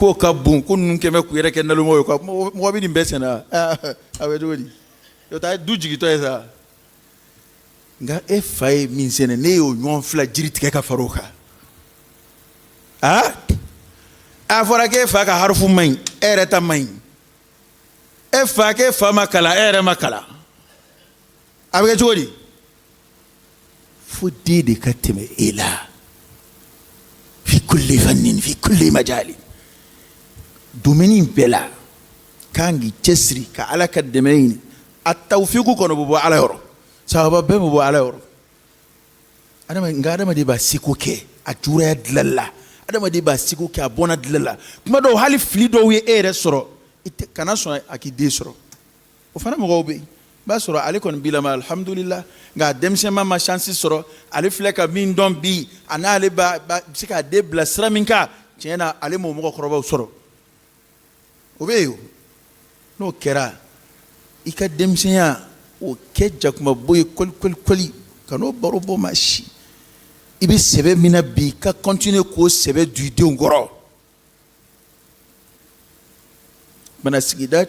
ko ka bon ko nun keme ku yere kenalo mo ko mo bi dimbe sena awe dodi yo ta du jigi to esa nga e fay min sene ne yo nyon fla jiri tike ka faroka a fora ke fa ka harfu main ere ta main e fa ke fa makala ere makala abe jodi fudi de katime ila fi kulli fannin fi kulli majali domeni bela kangi chesri ka ala kademeni at-tawfiqu kono bo ala yoro sahaba be bo ala yoro adama ngada ma de ba sikuke a jura dlalla adama de ba sikuke a bona dlalla kuma do hali flido we ere soro ite kana so akide soro o fana mo gobe ba soro ale kon bilama alhamdulillah nga demse ma chance soro ale fleka min don bi ana ale ba sika de blasra minka tiena ale mo mo ko soro obeyo no kera ika demsinya o keja kuma boy koli kano barobo mashi ibi sebe mina bi ka continue ko sebe du de ngoro bana sigida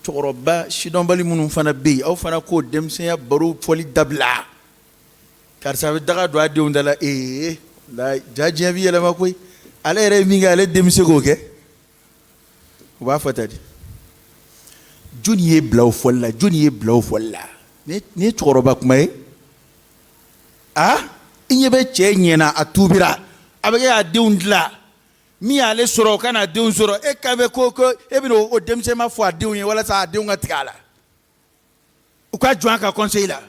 toroba shidon bali munun fana bi aw fana ko demsinya baro foli dabla kar sabe daga do ade undala la jaje bi yela makoy ale re mi ngale demse go ke wa fatadi juniye blaw folla ne toroba kuma inyebe che nyena atubira abege ya deundla mi ale soro kana deun soro e kabe koko e bi no o demse ma fo adeun ye wala sa adeun atikala ukwa juan ka conseiller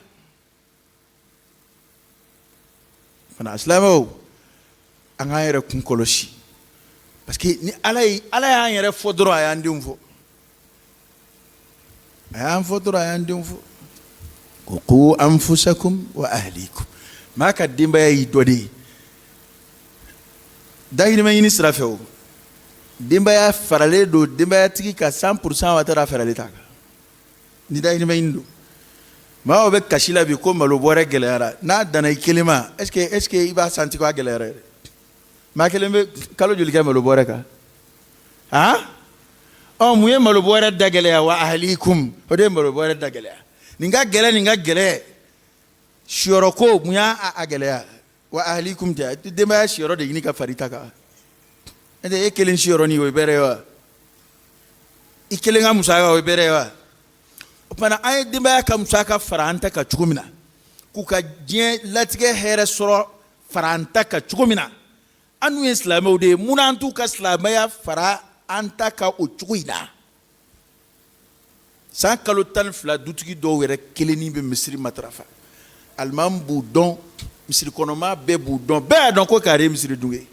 fana islamo anga yere kun koloshi parce que ni ala ya yere fodoro ya ndum fo ayam fodoro ya ndum fo ku anfusakum wa ahlikum maka dimba yi dodi dahiri men yini srafeo dimba ya farale do dimba ya tiki ka 100% watara farale taka ni dahiri men yindo ma obe kashila bi ko malo bore gelera na dana kelima est-ce que iba santi ko gelera ma keleme kalo juli ka malo bore ka o muye malo bore dagele wa ahlikum ode malo bore dagele ninga gele shioroko muya agele wa ahlikum ta de ma shioro de yini ka farita ka ende ekelen shioro ni we berewa ikelen ga musaka we berewa opana ay de ma ka musaka faranta ka chugumina ku ka je latige here soro faranta ka chugumina anu islamo de munantu ka islamaya fara anta ka o chuguina san kalotan fla dutugi do were keleni be misri matrafa almam budon misri konoma be budon be don ko kare misri dunge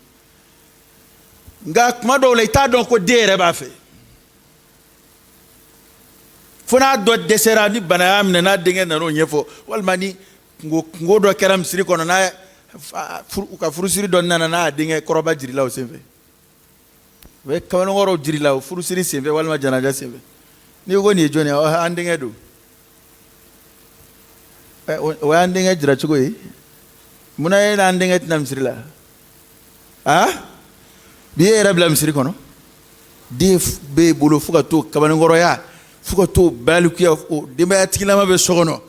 nga kuma do le ta don ko dere ba fe fona do desera ni banam na dinge na no nyefo walmani ngo do keram misri kono na ka furusiri don na dinge koroba jiri law sembe we kawano ngoro jiri law furusiri sembe walma janaja sembe ni go ni joni andinge do wa andinge jira chugo yi muna e andinge tinam sirila biye rabla misiri kono def be bolo fuka to kabane ngoro ya fuka to balukiya de ba tikilama be sogono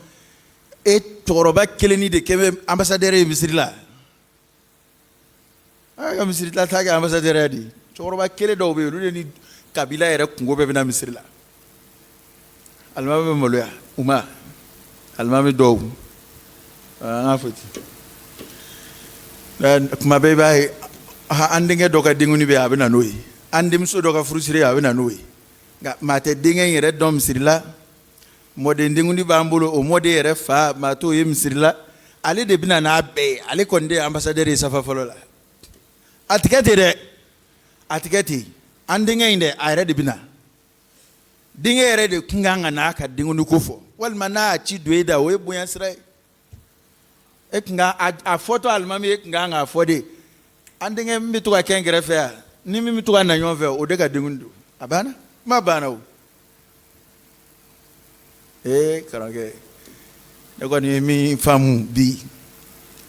e toroba keleni de kebe ambassadeur e misiri la aga misiri la taga ambassadeur adi toroba kele do be lu ni kabila ere kungo be na misiri la almame moloya uma almame do afati kuma be bay andinge doka dinguni be abena noyi andim so doka frusire abena noyi ga mate dinge yere dom sirila mode dinguni bambulo o mode yere fa mato yem sirila ale de bina na be ale konde ambassadeur safa folola atiketi andinge inde ayre de bina dinge yere de kunganga na ka dinguni kufo wal mana chi dueda we buyan srai eknga a photo almami eknga nga fode andinge mitu ka kengere fe ni mitu ka na nyonve o de ka dingundu abana ma bana o karange nego ni mi famu bi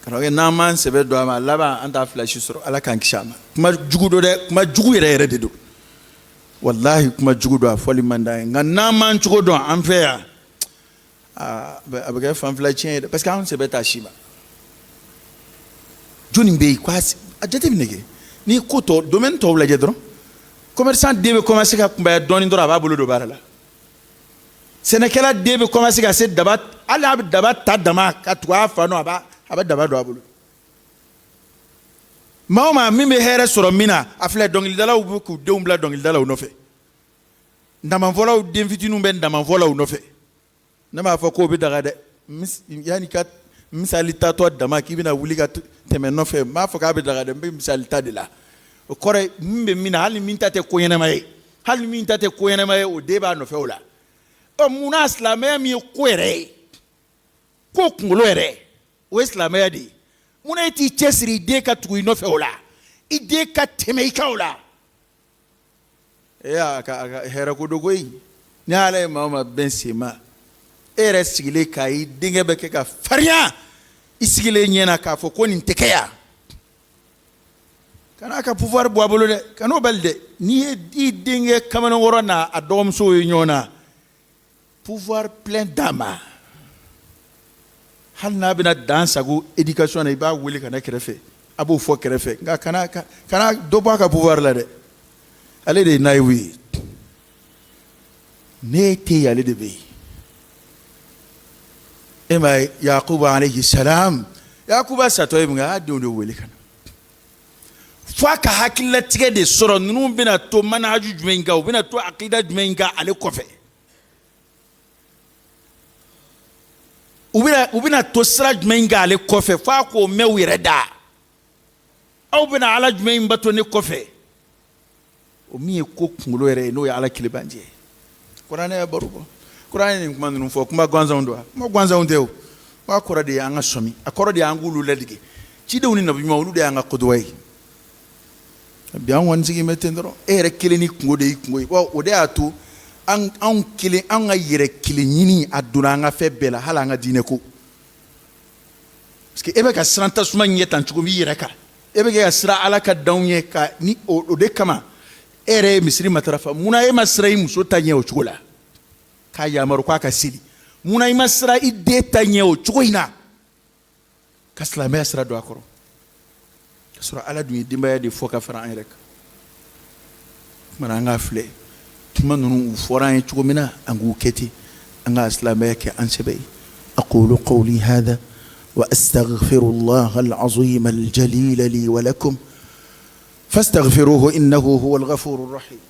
karange na man sebe do ma laba anta flash soro ala kan kishama kuma jugu do de kuma jugu yere de do wallahi kuma jugu do a fɔli man d'a ye nka n'an m'an cogo dɔn an fɛ yan a bɛ kɛ fanfɛla tiɲɛ ye dɛ parce que an sɛbɛ t'a si ma jɔnni bɛ yen ko a jateminɛ kɛ n'i ko tɔ domaine tɔw lajɛ dɔrɔn commerçant den bɛ commencer ka kunbaya dɔɔni dɔrɔn a b'a bolo don baara la sɛnɛkɛla den bɛ commencer ka se daba hali a bɛ daba ta dama ka tugu a fa nɔ a bɛ daba don a bolo maa o maa min bɛ hɛrɛ sɔrɔ min na a filɛ dɔnkilidalaw bɛ k'u denw bila dɔnkilidalaw nɔfɛ ndamanfɔlaw den fitininw bɛ ndamanfɔlaw nɔfɛ ne m'a fɔ k'o bɛ daga dɛ yanni ka misali tatɔ dama k'i bɛna wuli ka tɛmɛ nɔfɛ n b'a fɔ k'a bɛ daga dɛ n bɛ misali ta de la o kɔrɔ min bɛ min na hali min ta tɛ ko ɲɛnama ye hali min ta tɛ ko ɲɛnama ye o den b'a nɔfɛ o la munna silamɛya min ye ko yɛrɛ ye ko kunkolo yɛrɛ o ye silamɛya de ye munna e t'i cɛsiri i den ka tugu i nɔfɛ o la i den ka tɛmɛ i kan o la a ka hɛrɛ ko dogo ye ni ala ye maa o maa bɛn sen ma e yɛrɛ sigilen k'a i denkɛ bɛ kɛ ka farinya i sigilen ɲɛna k'a fɔ ko nin tɛ kɛ yan kana ka pouvoir bɔ a bolo dɛ kan'o bali dɛ n'i ye i denkɛ kamalen wɔɔrɔ n'a a dɔgɔmusow ye ɲɔgɔn na pouvoir plein d'a ma hali n'a bɛna dan sago éducation na i b'a wele ka na kɛrɛfɛ a b'o fɔ kɛrɛfɛ nka kana dɔ bɔ a ka pouvoir la dɛ ale de ye nayiwu ye ne tɛ yen ale de bɛ yen e ma ye yakuba alayhi salam yakuba satɔ ye mun kɛ a y'a denw de wele ka na fo a ka hakililatigɛ de sɔrɔ ninnu bɛna to manhaju jumɛn kan u bɛna to akida jumɛn kan ale kɔfɛ u bɛna to sira jumɛn kan ale kɔfɛ fo a k'o mɛn u yɛrɛ da aw bɛna ala jumɛn bato ne kɔfɛ o min ye ko kunkolo yɛrɛ ye n'o ye ala kilebanci ye kuranɛ ye baro bɔ kuranɛ ye nin kuma ninnu fɔ kuma gansanw don wa kuma gansanw tɛ o a kɔrɔ de ye an ka sɔmi a kɔrɔ de ye an k'olu ladege cidenw ni nabiɲuman olu de y'an ka kodowa ye bi an kɔni sigi bɛ ten dɔrɔn e yɛrɛ kelen ni kungo de y'i kungo ye o de y'a to anw kelen an ka yɛrɛ kelen ɲini a donna an ka fɛn bɛɛ la hali an ka diinɛ ko parce que e bɛ ka siran tasuma ɲɛ tan cogo min i yɛrɛ kan e bɛ ka siran ala ka danw ɲɛ ka ni o de kama e yɛrɛ ye misiri matarafa munna e ma siran i muso ta ɲɛ o cogo la k'a yamaru k'a ka seli munna i ma siran i den ta ɲɛ o cogo in na ka silamɛya sira don a kɔrɔ ka sɔrɔ ala dun ye denbaya de fɔ ka fara an yɛrɛ kan kumana an k'a filɛ kuma ninnu u fɔra an ye cogo min na an k'u kɛ ten an ka silamɛya kɛ an sɛbɛ ye aqulu qawli hadha wa astaghfirullaha al-azim al-jalil li wa lakum fastaghfiruhu innahu huwal ghafurur rahim